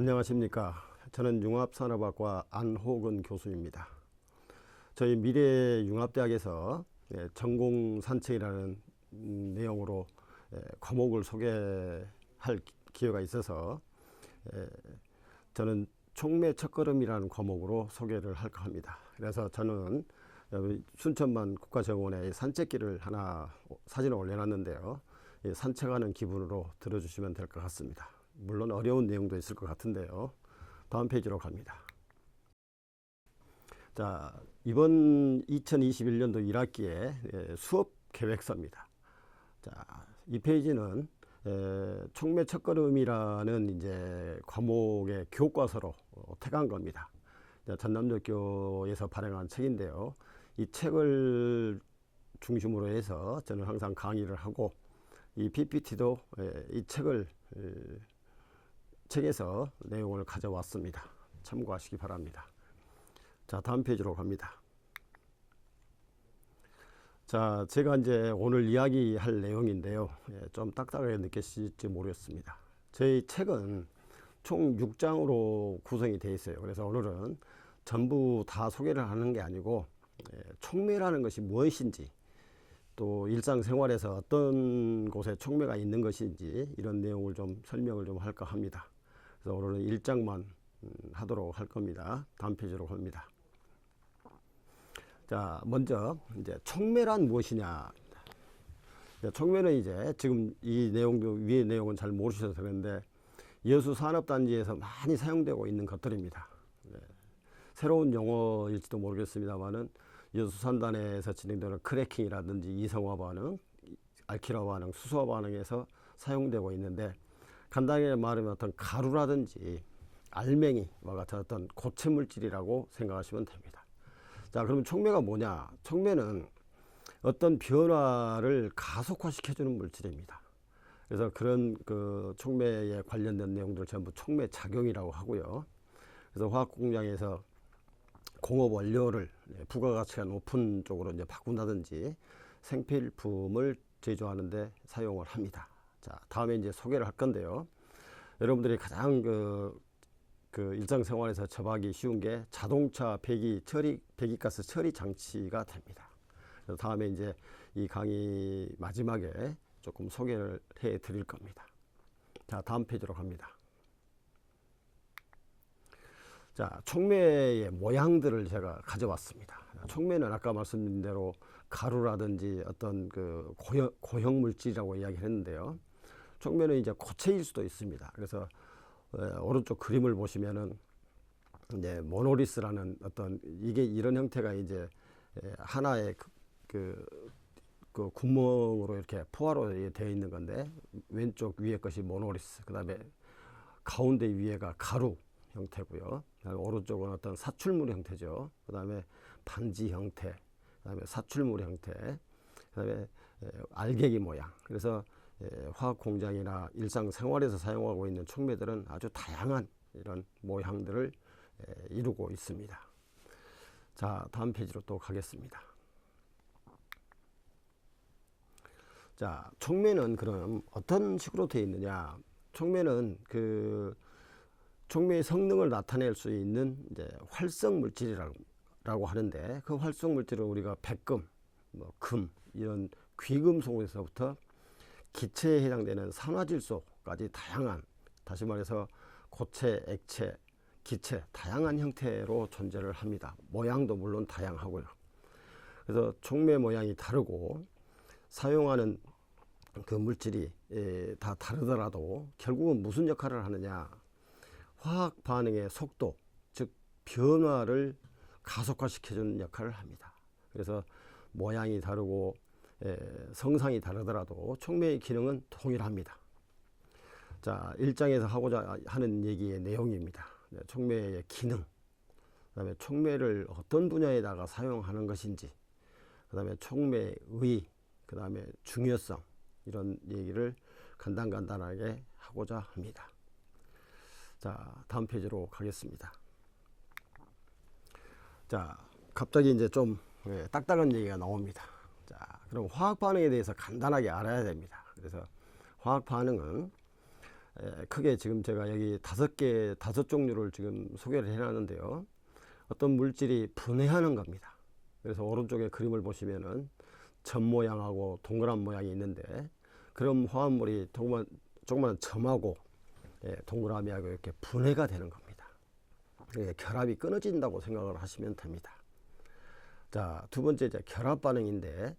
안녕하십니까. 저는 융합산업학과 안호근 교수입니다. 저희 미래융합대학에서 전공산책이라는 내용으로 과목을 소개할 기회가 있어서 저는 촉매 첫걸음이라는 과목으로 소개를 할까 합니다. 그래서 저는 순천만 국가정원에 산책길을 하나 사진을 올려놨는데요. 산책하는 기분으로 들어주시면 될 것 같습니다. 물론 어려운 내용도 있을 것 같은데요. 다음 페이지로 갑니다. 자, 이번 2021년도 1학기의 수업 계획서입니다. 자, 이 페이지는 촉매 첫걸음이라는 이제 과목의 교과서로 택한 겁니다. 전남대학교에서 발행한 책인데요. 이 책을 중심으로 해서 저는 항상 강의를 하고, 이 PPT도 이 책에서 내용을 가져왔습니다. 참고하시기 바랍니다. 자, 다음 페이지로 갑니다. 자, 제가 이제 오늘 이야기할 내용인데요. 좀 딱딱하게 느끼실지 모르겠습니다. 저희 책은 총 6장으로 구성이 되어 있어요. 그래서 오늘은 전부 다 소개를 하는 게 아니고, 촉매라는 것이 무엇인지, 또 일상생활에서 어떤 곳에 촉매가 있는 것인지 이런 내용을 좀 설명을 좀 할까 합니다. 그래서 오늘은 1장만 하도록 할 겁니다. 다음 페이지로 갑니다. 자, 먼저 이제 촉매란 무엇이냐. 촉매는 이제 지금 이 내용도 위의 내용은 잘 모르셔서 그런데 여수산업단지에서 많이 사용되고 있는 것들입니다. 새로운 용어일지도 모르겠습니다만은 여수산단에서 진행되는 크래킹이라든지 이성화 반응, 알키라 반응, 수소화 반응에서 사용되고 있는데, 간단히 말하면 어떤 가루라든지 알맹이와 같은 어떤 고체 물질이라고 생각하시면 됩니다. 자, 그러면 촉매가 뭐냐? 촉매는 어떤 변화를 가속화시켜주는 물질입니다. 그래서 그런 그 촉매에 관련된 내용들 전부 촉매 작용이라고 하고요. 그래서 화학 공장에서 공업 원료를 부가가치가 높은 쪽으로 이제 바꾼다든지 생필품을 제조하는데 사용을 합니다. 자, 다음에 이제 소개를 할 건데요. 여러분들이 가장 그 일상생활에서 접하기 쉬운 게 자동차 배기가스 처리 장치가 됩니다. 그래서 다음에 이제 이 강의 마지막에 조금 소개를 해 드릴 겁니다. 자, 다음 페이지로 갑니다. 자, 촉매의 모양들을 제가 가져왔습니다. 촉매는 아까 말씀드린 대로 가루라든지 어떤 그 고형 물질이라고 이야기를 했는데요. 촉매는 이제 고체일 수도 있습니다. 그래서 오른쪽 그림을 보시면은 이제 모노리스라는 어떤 이게 이런 형태가 이제 하나의 그 구멍으로 이렇게 포화로 되어 있는 건데, 왼쪽 위에 것이 모노리스, 그 다음에 가운데 위에가 가루 형태고요. 오른쪽은 어떤 사출물 형태죠. 그 다음에 반지 형태, 그 다음에 사출물 형태, 그 다음에 알갱이 모양. 그래서 화학 공장이나 일상생활에서 사용하고 있는 촉매들은 아주 다양한 이런 모양들을 이루고 있습니다. 자, 다음 페이지로 또 가겠습니다. 자, 촉매는 그럼 어떤 식으로 되어 있느냐? 촉매는 그 촉매의 성능을 나타낼 수 있는 이제 활성 물질이라고 하는데, 그 활성 물질은 우리가 백금, 금, 이런 귀금속에서부터 기체에 해당되는 산화질소까지 다양한, 다시 말해서 고체, 액체, 기체, 다양한 형태로 존재를 합니다. 모양도 물론 다양하고요. 그래서 촉매 모양이 다르고 사용하는 그 물질이 다 다르더라도 결국은 무슨 역할을 하느냐? 화학 반응의 속도, 즉 변화를 가속화시켜주는 역할을 합니다. 그래서 모양이 다르고 성상이 다르더라도 촉매의 기능은 동일합니다. 자, 1장에서 하고자 하는 얘기의 내용입니다. 촉매의 기능, 그 다음에 촉매를 어떤 분야에다가 사용하는 것인지, 그 다음에 촉매의, 그 다음에 중요성, 이런 얘기를 간단하게 하고자 합니다. 자, 다음 페이지로 가겠습니다. 자, 갑자기 이제 좀 딱딱한 얘기가 나옵니다. 자, 그럼 화학 반응에 대해서 간단하게 알아야 됩니다. 그래서 화학 반응은 크게 지금 제가 여기 다섯 종류를 지금 소개를 해놨는데요. 어떤 물질이 분해하는 겁니다. 그래서 오른쪽에 그림을 보시면은 점 모양하고 동그란 모양이 있는데, 그런 화합물이 조그만 점하고 동그라미하고 이렇게 분해가 되는 겁니다. 결합이 끊어진다고 생각을 하시면 됩니다. 자, 두 번째 이제 결합 반응인데,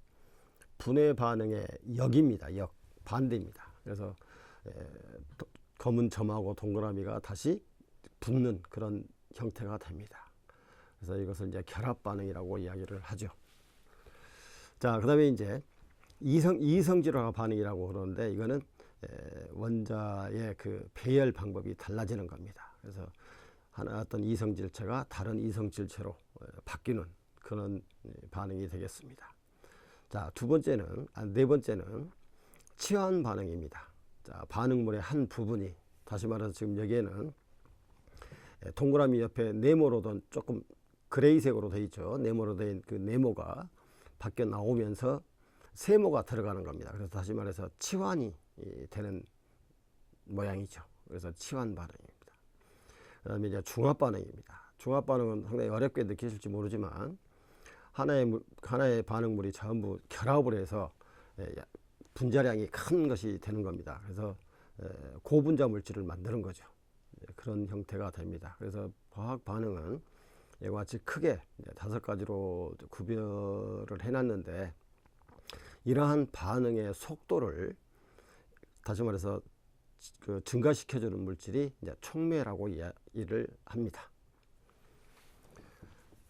분해 반응의 역입니다. 반대입니다. 그래서 검은 점하고 동그라미가 다시 붙는 그런 형태가 됩니다. 그래서 이것을 이제 결합 반응이라고 이야기를 하죠. 자, 그 다음에 이제 이성질화 반응이라고 그러는데, 이거는 원자의 그 배열 방법이 달라지는 겁니다. 그래서 어떤 이성질체가 다른 이성질체로 바뀌는 그런 반응이 되겠습니다. 자, 네 번째는 치환 반응입니다. 자, 반응물의 한 부분이, 다시 말해서 지금 여기에는 동그라미 옆에 네모로 조금 그레이색으로 되어 있죠. 네모로 된 그 네모가 밖에 나오면서 세모가 들어가는 겁니다. 그래서 다시 말해서 치환이 되는 모양이죠. 그래서 치환 반응입니다. 그 다음에 이제 중합 반응입니다. 중합 반응은 상당히 어렵게 느끼실지 모르지만, 하나의 반응물이 전부 결합을 해서 분자량이 큰 것이 되는 겁니다. 그래서 고분자 물질을 만드는 거죠. 그런 형태가 됩니다. 그래서 화학 반응은 이와 같이 크게 5가지로 구별을 해놨는데, 이러한 반응의 속도를 다시 말해서 증가시켜주는 물질이 이제 촉매라고 이야기를 합니다.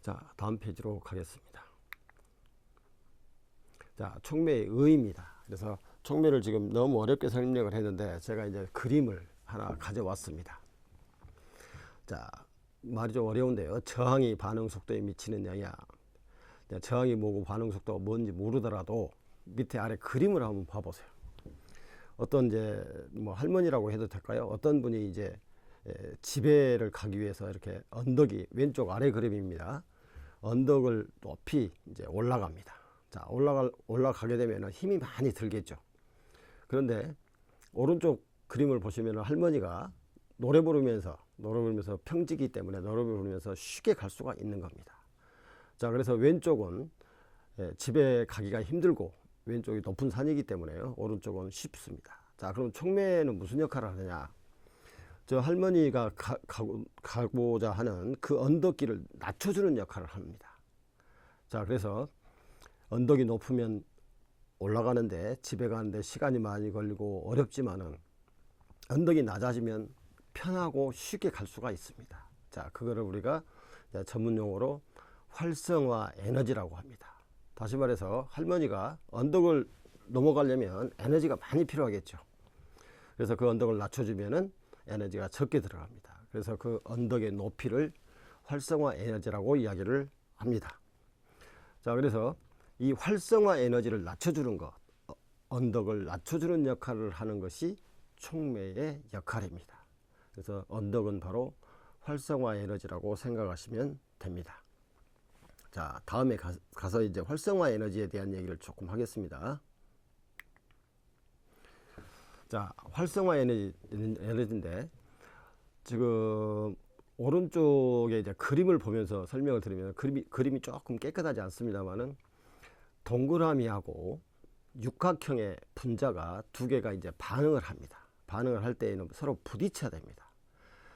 자, 다음 페이지로 가겠습니다. 자, 촉매의 의의입니다. 그래서 촉매를 지금 너무 어렵게 설명을 했는데, 제가 이제 그림을 하나 가져왔습니다. 자, 말이 좀 어려운데요. 저항이 반응 속도에 미치는 영향. 저항이 뭐고 반응 속도가 뭔지 모르더라도 밑에 아래 그림을 한번 봐보세요. 어떤 이제 뭐 할머니라고 해도 될까요? 어떤 분이 이제 집에를 가기 위해서 이렇게 언덕이, 왼쪽 아래 그림입니다. 언덕을 높이 이제 올라갑니다. 자, 올라가게 되면 힘이 많이 들겠죠. 그런데 오른쪽 그림을 보시면 할머니가 노래 부르면서 평지기 때문에 노래 부르면서 쉽게 갈 수가 있는 겁니다. 자, 그래서 왼쪽은 집에 가기가 힘들고, 왼쪽이 높은 산이기 때문에요. 오른쪽은 쉽습니다. 자, 그럼 촉매는 무슨 역할을 하느냐? 저 할머니가 가고자 하는 그 언덕길을 낮춰주는 역할을 합니다. 자, 그래서 언덕이 높으면 올라가는데, 집에 가는데 시간이 많이 걸리고 어렵지만은, 언덕이 낮아지면 편하고 쉽게 갈 수가 있습니다. 자, 그거를 우리가 전문 용어로 활성화 에너지라고 합니다. 다시 말해서 할머니가 언덕을 넘어가려면 에너지가 많이 필요하겠죠. 그래서 그 언덕을 낮춰주면은 에너지가 적게 들어갑니다. 그래서 그 언덕의 높이를 활성화 에너지라고 이야기를 합니다. 자, 그래서 이 활성화 에너지를 낮춰주는 것, 언덕을 낮춰주는 역할을 하는 것이 촉매의 역할입니다. 그래서 언덕은 바로 활성화 에너지라고 생각하시면 됩니다. 자, 다음에 가서 이제 활성화 에너지에 대한 얘기를 조금 하겠습니다. 자, 활성화 에너지인데, 지금 오른쪽에 이제 그림을 보면서 설명을 드리면, 그림이 조금 깨끗하지 않습니다만은, 동그라미하고 육각형의 분자가 두 개가 이제 반응을 합니다. 반응을 할 때에는 서로 부딪혀야 됩니다.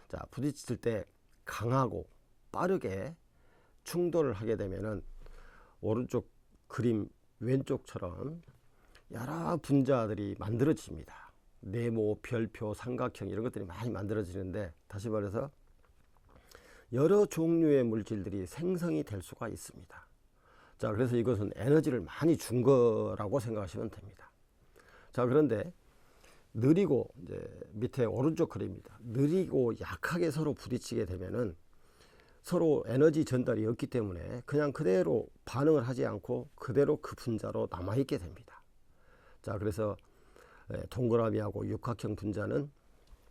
자, 부딪힐 때 강하고 빠르게 충돌을 하게 되면은, 오른쪽 그림 왼쪽처럼 여러 분자들이 만들어집니다. 네모, 별표, 삼각형 이런 것들이 많이 만들어지는데, 다시 말해서 여러 종류의 물질들이 생성이 될 수가 있습니다. 자, 그래서 이것은 에너지를 많이 준 거라고 생각하시면 됩니다. 자, 그런데 느리고, 이제 밑에 오른쪽 그림입니다. 느리고 약하게 서로 부딪히게 되면은 서로 에너지 전달이 없기 때문에 그냥 그대로 반응을 하지 않고 그대로 그 분자로 남아있게 됩니다. 자, 그래서 동그라미하고 육각형 분자는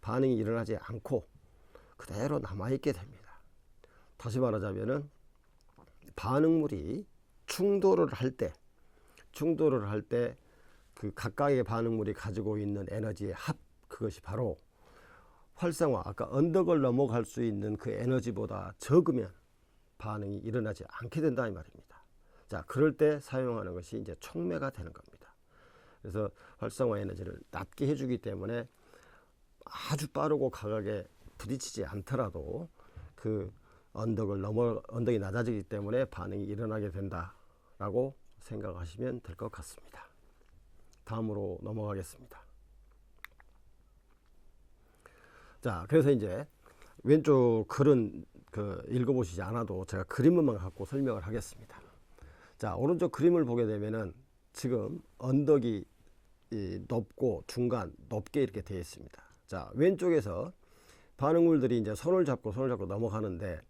반응이 일어나지 않고 그대로 남아있게 됩니다. 다시 말하자면은 반응물이 충돌을 할 때 그 각각의 반응물이 가지고 있는 에너지의 합, 그것이 바로 활성화, 아까 언덕을 넘어갈 수 있는 그 에너지보다 적으면 반응이 일어나지 않게 된다 이 말입니다. 자, 그럴 때 사용하는 것이 이제 촉매가 되는 겁니다. 그래서 활성화 에너지를 낮게 해주기 때문에 아주 빠르고 강하게 부딪히지 않더라도 그 언덕이 낮아지기 때문에 반응이 일어나게 된다라고 생각하시면 될 것 같습니다. 다음으로 넘어가겠습니다. 자, 그래서 이제 왼쪽 글은 읽어보시지 않아도 제가 그림만 갖고 설명을 하겠습니다. 자, 오른쪽 그림을 보게 되면은 지금 언덕이 높고 중간 높게 이렇게 되어 있습니다. 자, 왼쪽에서 반응물들이 이제 손을 잡고 넘어가는데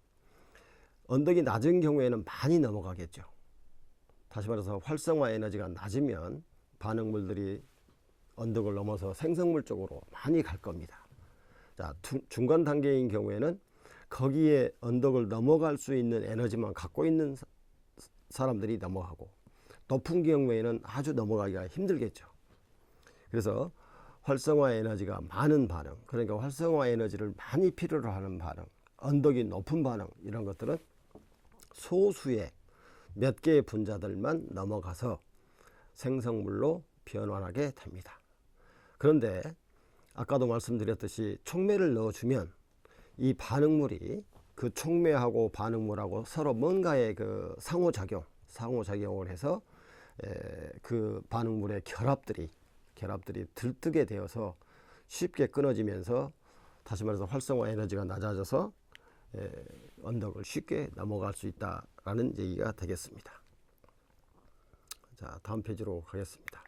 언덕이 낮은 경우에는 많이 넘어가겠죠. 다시 말해서 활성화 에너지가 낮으면 반응물들이 언덕을 넘어서 생성물 쪽으로 많이 갈 겁니다. 자, 중간 단계인 경우에는 거기에 언덕을 넘어갈 수 있는 에너지만 갖고 있는 사람들이 넘어가고, 높은 경우에는 아주 넘어가기가 힘들겠죠. 그래서 활성화 에너지가 많은 반응, 그러니까 활성화 에너지를 많이 필요로 하는 반응, 언덕이 높은 반응, 이런 것들은 소수의 몇 개의 분자들만 넘어가서 생성물로 변환하게 됩니다. 그런데 아까도 말씀드렸듯이 촉매를 넣어주면 이 반응물이 그 촉매하고 반응물하고 서로 뭔가의 그 상호작용을 해서 그 반응물의 결합들이 들뜨게 되어서 쉽게 끊어지면서, 다시 말해서 활성화 에너지가 낮아져서 언덕을 쉽게 넘어갈 수 있다라는 얘기가 되겠습니다. 자, 다음 페이지로 가겠습니다.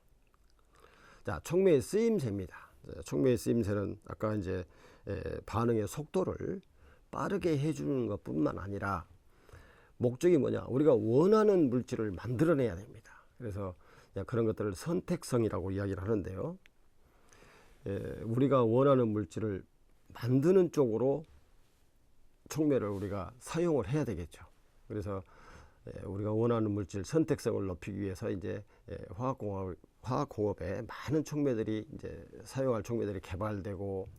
자, 촉매의 쓰임새입니다. 촉매의 쓰임새는 아까 이제 반응의 속도를 빠르게 해주는 것뿐만 아니라 목적이 뭐냐, 우리가 원하는 물질을 만들어내야 됩니다. 그래서 그런 것들을 선택성이라고 이야기를 하는데요. 우리가 원하는 물질을 만드는 쪽으로 촉매를 우리가 사용을 해야 되겠죠. 그래서 우리가 원하는 물질 선택성을 높이기 위해서 이제 화학공업에 많은 촉매들이 이제 사용할 촉매들이 개발되고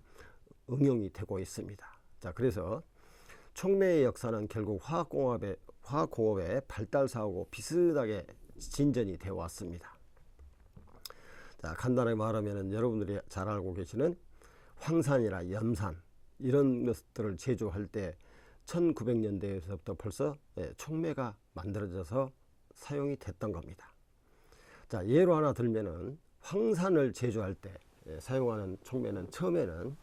응용이 되고 있습니다. 자, 그래서 촉매의 역사는 결국 화학공업의 발달사하고 비슷하게 진전이 되어 왔습니다. 자, 간단하게 말하면 여러분들이 잘 알고 계시는 황산이나 염산 이런 것들을 제조할 때 1900년대에서부터 벌써 촉매가 만들어져서 사용이 됐던 겁니다. 자, 예로 하나 들면은 황산을 제조할 때 사용하는 촉매는 처음에는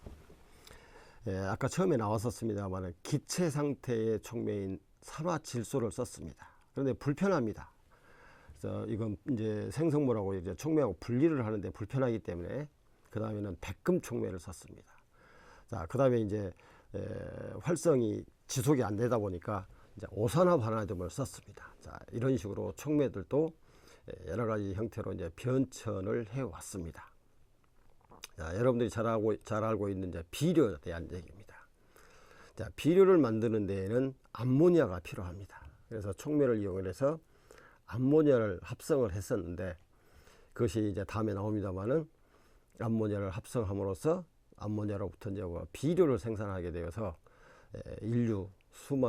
아까 처음에 나왔었습니다만 기체 상태의 촉매인 산화질소를 썼습니다. 그런데 불편합니다. 그래서 이건 이제 생성물하고 이제 촉매하고 분리를 하는데 불편하기 때문에 그 다음에는 백금 촉매를 썼습니다. 자, 그 다음에 이제 활성이 지속이 안 되다 보니까 이제 오산화 반화점을 썼습니다. 자, 이런 식으로 촉매들도 여러 가지 형태로 이제 변천을 해 왔습니다. 자, 여러분들이 잘 알고 있는 이제 비료에 대한 얘기입니다. 자, 비료를 만드는 데에는 암모니아가 필요합니다. 그래서 촉매를 이용해서 암모니아를 합성을 했었는데, 그것이 이제 다음에 나옵니다만은 암모니아를 합성함으로써 암모니아로부터 이제 비료를 생산하게 되어서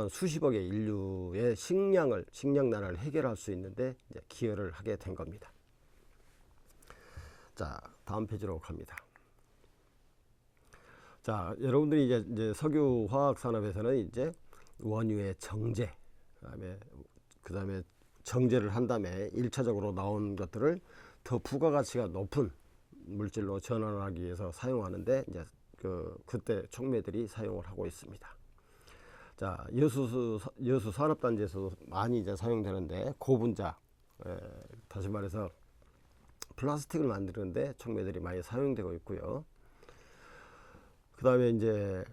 수십억의 인류의 식량난을 해결할 수 있는데 이제 기여를 하게 된 겁니다. 자, 다음 페이지로 갑니다. 자, 여러분들이 이제 석유 화학 산업에서는 이제 원유의 정제, 그다음에 정제를 한 다음에 1차적으로 나온 것들을 더 부가가치가 높은 물질로 전환하기 위해서 사용하는데 이제 그때 촉매들이 사용을 하고 있습니다. 자, 여수 산업단지에서도 많이 이제 사용되는데 고분자, 다시 말해서 플라스틱을 만드는데 촉매들이 많이 사용되고 있고요. 그 다음에 이제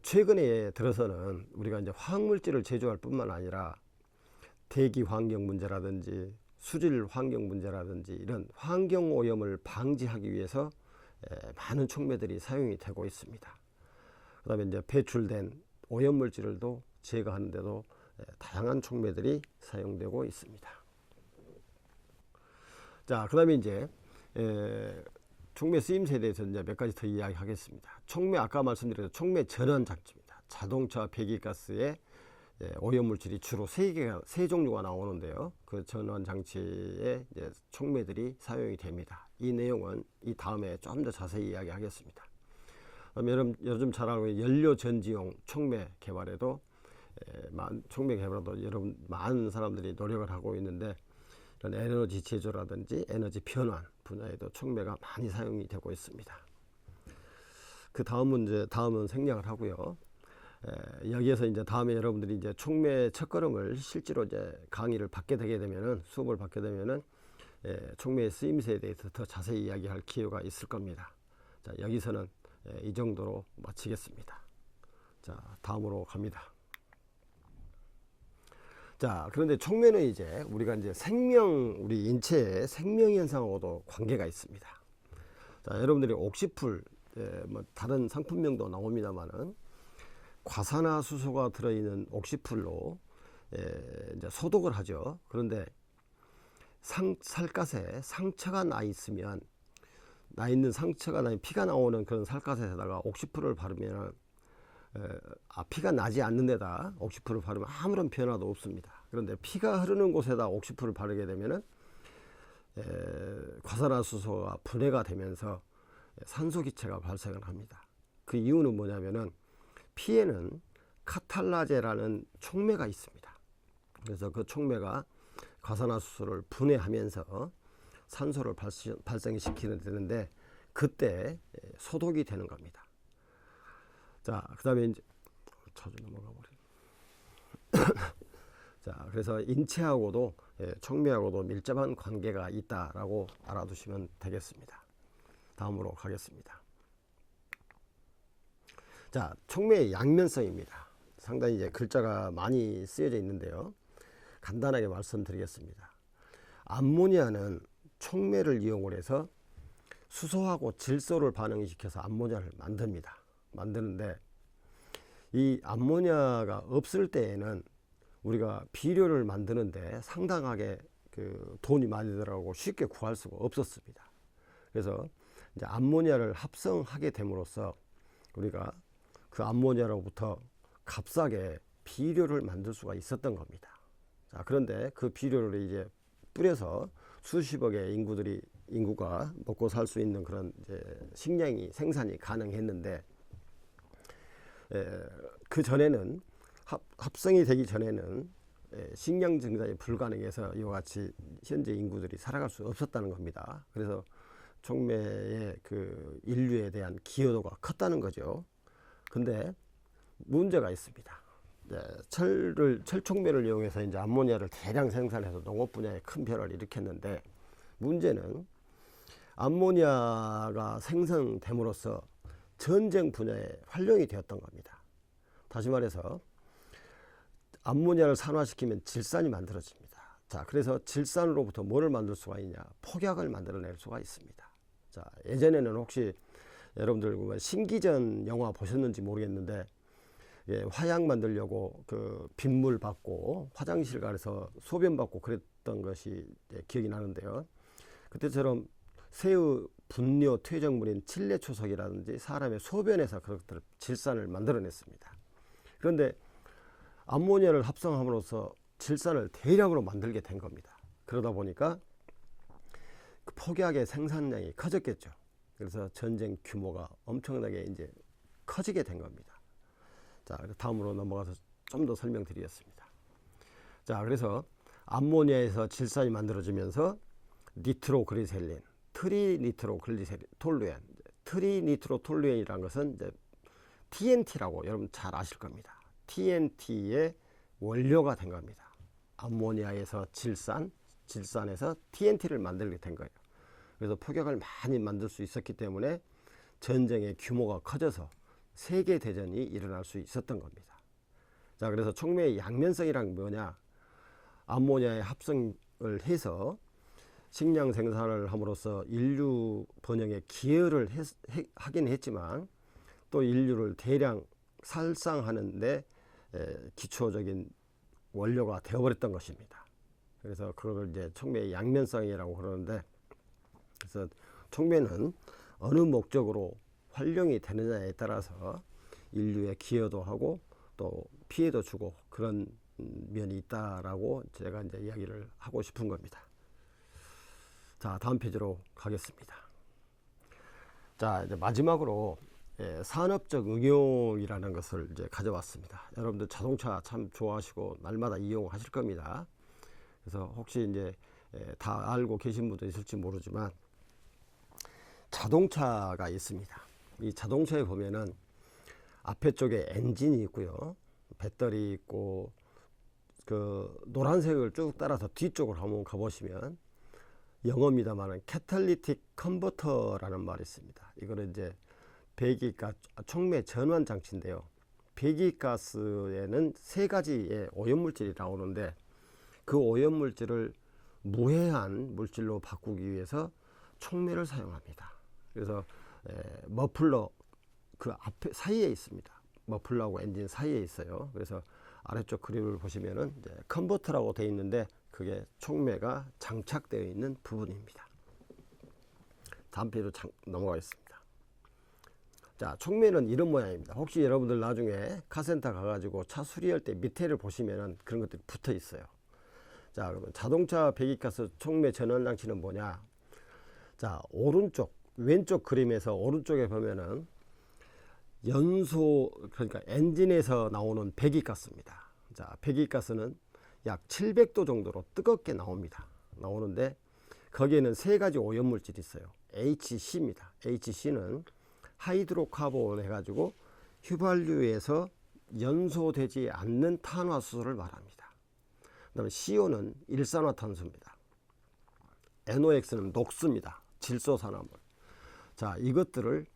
최근에 들어서는 우리가 이제 화학물질을 제조할 뿐만 아니라 대기 환경 문제라든지 수질 환경 문제라든지 이런 환경 오염을 방지하기 위해서 많은 촉매들이 사용이 되고 있습니다. 그 다음에 이제 배출된 오염 물질들도 제거하는 데도 다양한 촉매들이 사용되고 있습니다. 자, 그 다음에 이제 촉매 쓰임새에 대해서 이제 몇 가지 더 이야기하겠습니다. 촉매 아까 말씀드린 촉매 전원 장치입니다. 자동차 배기가스에 오염물질이 주로 세 종류가 나오는데요. 그 전원 장치에 이제 촉매들이 사용이 됩니다. 이 내용은 이 다음에 좀 더 자세히 이야기하겠습니다. 요즘 잘 알고 있는 연료 전지용 촉매 개발에도 촉매 개발에도 여러분 많은 사람들이 노력을 하고 있는데 이런 에너지 제조라든지 에너지 변환 분야에도 촉매가 많이 사용이 되고 있습니다. 그 다음은 생략을 하고요. 여기에서 이제 다음에 여러분들이 이제 촉매 첫걸음을 실제로 이제 강의를 받게 되게 되면은 수업을 받게 되면은 촉매의 쓰임새에 대해서 더 자세히 이야기할 기회가 있을 겁니다. 자, 여기서는 이 정도로 마치겠습니다. 자, 다음으로 갑니다. 자, 그런데 촉매는 이제 우리가 이제 우리 인체의 생명 현상하고도 관계가 있습니다. 자, 여러분들이 옥시풀, 뭐 다른 상품명도 나옵니다만은 과산화수소가 들어있는 옥시풀로 이제 소독을 하죠. 그런데 살갗에 상처가 나 있으면 피가 나오는 그런 살갗에다가 옥시풀을 바르면 피가 나지 않는 데다 옥시풀을 바르면 아무런 변화도 없습니다. 그런데 피가 흐르는 곳에다 옥시풀을 바르게 되면은 과산화수소가 분해가 되면서 산소기체가 발생을 합니다. 그 이유는 뭐냐면은 피에는 카탈라제라는 촉매가 있습니다. 그래서 그 촉매가 과산화수소를 분해하면서 산소를 발생시키는 되는데 그때 소독이 되는 겁니다. 자, 그 다음에 이제 자주 넘어가 버리네. 자, 그래서 인체하고도 촉매하고도 밀접한 관계가 있다라고 알아두시면 되겠습니다. 다음으로 가겠습니다. 자, 촉매의 양면성입니다. 상당히 이제 글자가 많이 쓰여져 있는데요. 간단하게 말씀드리겠습니다. 암모니아는 촉매를 이용을 해서 수소하고 질소를 반응시켜서 암모니아를 만드는데 이 암모니아가 없을 때에는 우리가 비료를 만드는데 상당하게 그 돈이 많이 들어가고 쉽게 구할 수가 없었습니다. 그래서 이제 암모니아를 합성하게 됨으로써 우리가 그 암모니아로부터 값싸게 비료를 만들 수가 있었던 겁니다. 자, 그런데 그 비료를 이제 뿌려서 수십억의 인구가 먹고 살 수 있는 그런 이제 생산이 가능했는데 그 전에는 합성이 되기 전에는 식량 증산이 불가능해서 이와 같이 현재 인구들이 살아갈 수 없었다는 겁니다. 그래서 촉매의 그 인류에 대한 기여도가 컸다는 거죠. 근데 문제가 있습니다. 철촉매를 이용해서 이제 암모니아를 대량 생산해서 농업 분야에 큰 변화를 일으켰는데 문제는 암모니아가 생성됨으로써 전쟁 분야에 활용이 되었던 겁니다. 다시 말해서 암모니아를 산화시키면 질산이 만들어집니다. 자, 그래서 질산으로부터 뭐를 만들 수가 있냐? 폭약을 만들어낼 수가 있습니다. 자, 예전에는 혹시 여러분들 신기전 영화 보셨는지 모르겠는데 화약 만들려고 그 빗물 받고 화장실 가서 소변 받고 그랬던 것이 기억이 나는데요. 그때처럼 새의 분뇨 퇴적물인 칠레초석이라든지 사람의 소변에서 그것들 질산을 만들어냈습니다. 그런데 암모니아를 합성함으로써 질산을 대량으로 만들게 된 겁니다. 그러다 보니까 그 폭약의 생산량이 커졌겠죠. 그래서 전쟁 규모가 엄청나게 이제 커지게 된 겁니다. 자, 다음으로 넘어가서 좀 더 설명드리겠습니다. 자, 그래서 암모니아에서 질산이 만들어지면서 니트로그리셀린, 트리니트로글리세린, 트리니트로톨루엔이라는 것은 이제 TNT라고 여러분 잘 아실 겁니다. TNT의 원료가 된 겁니다. 암모니아에서 질산에서 TNT를 만들게 된 거예요. 그래서 폭약을 많이 만들 수 있었기 때문에 전쟁의 규모가 커져서 세계 대전이 일어날 수 있었던 겁니다. 자, 그래서 촉매의 양면성이란 뭐냐? 암모니아의 합성을 해서 식량 생산을 함으로써 인류 번영에 기여를 하긴 했지만 또 인류를 대량 살상하는데 기초적인 원료가 되어버렸던 것입니다. 그래서 그걸 이제 촉매의 양면성이라고 그러는데, 그래서 촉매는 어느 목적으로 활용이 되느냐에 따라서 인류에 기여도 하고 또 피해도 주고 그런 면이 있다라고 제가 이제 이야기를 하고 싶은 겁니다. 자, 다음 페이지로 가겠습니다. 자, 이제 마지막으로 산업적 응용이라는 것을 이제 가져왔습니다. 여러분들 자동차 참 좋아하시고 날마다 이용하실 겁니다. 그래서 혹시 이제 다 알고 계신 분도 있을지 모르지만 자동차가 있습니다. 이 자동차에 보면은 앞에 쪽에 엔진이 있고요, 배터리 있고, 그 노란색을 쭉 따라서 뒤쪽으로 한번 가보시면 영어입니다만은 캐탈리틱 컨버터라는 말이 있습니다. 이거는 이제 배기가스 촉매 전환 장치인데요. 배기가스에는 세 가지의 오염물질이 나오는데 그 오염물질을 무해한 물질로 바꾸기 위해서 촉매를 사용합니다. 그래서 머플러 그 앞에 사이에 있습니다. 머플러하고 엔진 사이에 있어요. 그래서 아래쪽 그림을 보시면은 이제 컨버터라고 되어 있는데 그게 촉매가 장착되어 있는 부분입니다. 다음 페이지로 넘어가겠습니다. 자, 촉매는 이런 모양입니다. 혹시 여러분들 나중에 카센터 가가지고 차 수리할 때 밑에를 보시면은 그런 것들이 붙어 있어요. 자, 그러면 자동차 배기가스 촉매 전환 장치는 뭐냐? 자, 오른쪽 왼쪽 그림에서 오른쪽에 보면은 연소, 그러니까 엔진에서 나오는 배기가스입니다. 자, 배기가스는 약 700도 정도로 뜨겁게 나오는데 거기에는 세 가지 오염물질이 있어요. HC입니다. HC는 하이드로카본 해가지고 휘발유에서 연소되지 않는 탄화수소를 말합니다. 그다음에 CO는 일산화탄소입니다. NOx는 녹수입니다. 질소산화물. 자, 이것들을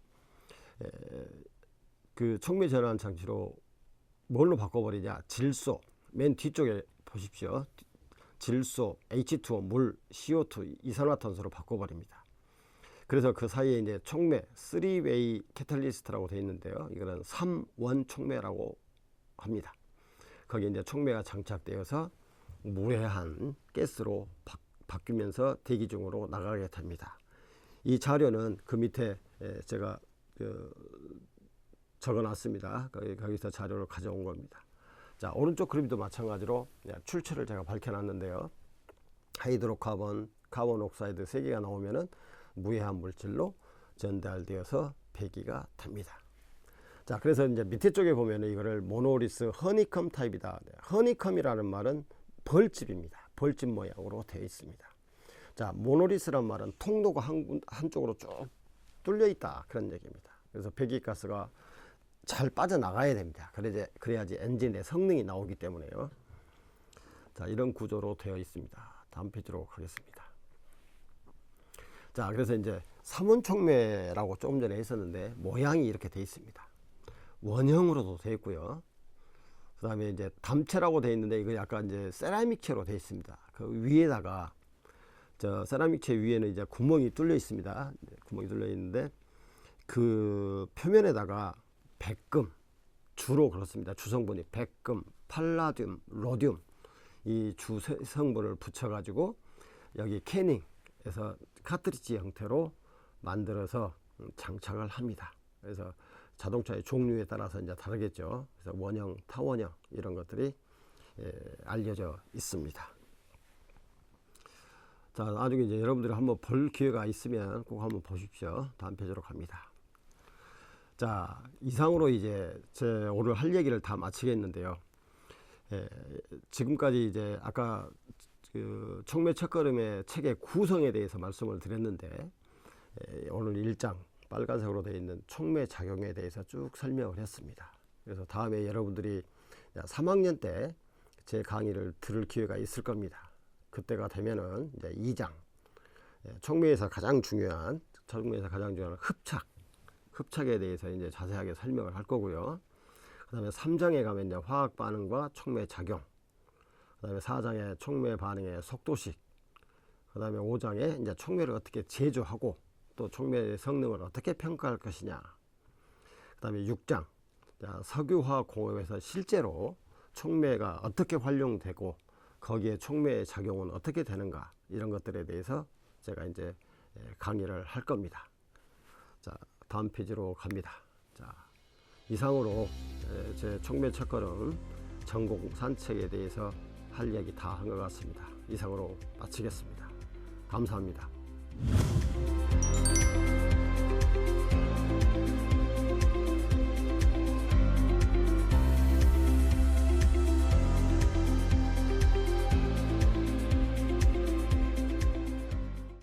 그 촉매 전환 장치로 뭘로 바꿔버리냐? 질소, 맨 뒤쪽에 보십시오. 질소, H2O, 물, CO2, 이산화탄소로 바꿔버립니다. 그래서 그 사이에 이제 촉매, 3웨이 캐탈리스트라고 되어 있는데요. 이거는 3원 촉매라고 합니다. 거기에 이제 촉매가 장착되어서 무해한 가스로 바뀌면서 대기 중으로 나가게 됩니다. 이 자료는 그 밑에 제가 적어놨습니다. 거기서 자료를 가져온 겁니다. 자, 오른쪽 그림도 마찬가지로 출처를 제가 밝혀놨는데요. 하이드로카본, 카본 옥사이드 세 개가 나오면은 무해한 물질로 전달되어서 배기가 됩니다. 자, 그래서 이제 밑에 쪽에 보면은 이거를 모노리스 허니컴 타입이다. 허니컴이라는 말은 벌집입니다. 벌집 모양으로 되어 있습니다. 자, 모노리스란 말은 통로가 한쪽으로 쭉 뚫려 있다, 그런 얘기입니다. 그래서 배기가스가 잘 빠져나가야 됩니다. 그래야지 엔진의 성능이 나오기 때문에요. 자, 이런 구조로 되어 있습니다. 다음 페이지로 가겠습니다. 자, 그래서 이제 삼원촉매라고 조금 전에 했었는데 모양이 이렇게 되어 있습니다. 원형으로도 되어 있고요. 그 다음에 이제 담체라고 되어 있는데 이거 약간 이제 세라믹체로 되어 있습니다. 그 위에다가 저 세라믹체 위에는 이제 구멍이 뚫려 있습니다. 구멍이 뚫려 있는데 그 표면에다가 백금, 주로 그렇습니다. 주성분이 백금, 팔라듐, 로듐 이 주 성분을 붙여 가지고 여기 캐닝에서 카트리지 형태로 만들어서 장착을 합니다. 그래서 자동차의 종류에 따라서 이제 다르겠죠. 그래서 원형, 타원형 이런 것들이 알려져 있습니다. 자, 나중에 이제 여러분들이 한번 볼 기회가 있으면 꼭 한번 보십시오. 다음 페이지로 갑니다. 자, 이상으로 이제 제 오늘 할 얘기를 다 마치겠는데요. 지금까지 이제 아까 그 촉매 첫걸음의 책의 구성에 대해서 말씀을 드렸는데 오늘 1장 빨간색으로 되어 있는 촉매 작용에 대해서 쭉 설명을 했습니다. 그래서 다음에 여러분들이 3학년 때 제 강의를 들을 기회가 있을 겁니다. 그때가 되면은 이제 2장 촉매에서 가장 중요한 흡착에 대해서 이제 자세하게 설명을 할 거고요. 그 다음에 3장에 가면 이제 화학 반응과 촉매 작용, 그 다음에 4장에 촉매 반응의 속도식, 그 다음에 5장에 이제 촉매를 어떻게 제조하고 또 촉매의 성능을 어떻게 평가할 것이냐, 그 다음에 6장 석유화학 공업에서 실제로 촉매가 어떻게 활용되고 거기에 촉매의 작용은 어떻게 되는가, 이런 것들에 대해서 제가 이제 강의를 할 겁니다. 자, 다음 페이지로 갑니다. 자, 이상으로 제 촉매 첫걸음 전공 산책에 대해서 할 얘기 다 한 것 같습니다. 이상으로 마치겠습니다. 감사합니다.